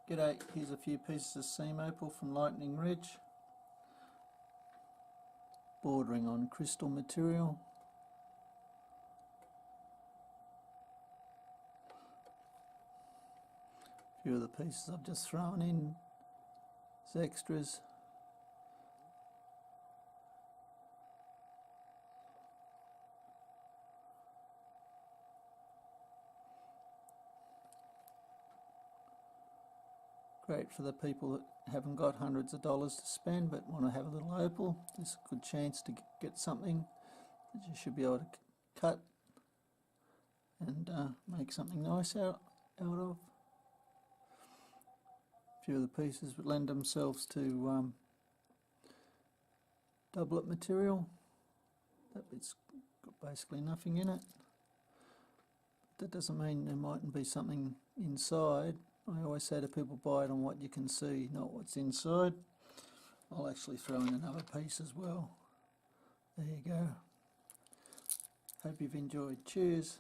G'day, here's a few pieces of seam opal from Lightning Ridge, bordering on crystal material. A few of the pieces I've just thrown in as extras. Great for the people that haven't got hundreds of dollars to spend but want to have a little opal. This is a good chance to get something that you should be able to cut and make something nice out of. A few of the pieces would lend themselves to doublet material. That bit's got basically nothing in it. That doesn't mean there mightn't be something inside. I always say to people, buy it on what you can see, not what's inside. I'll actually throw in another piece as well. There you go. Hope you've enjoyed. Cheers.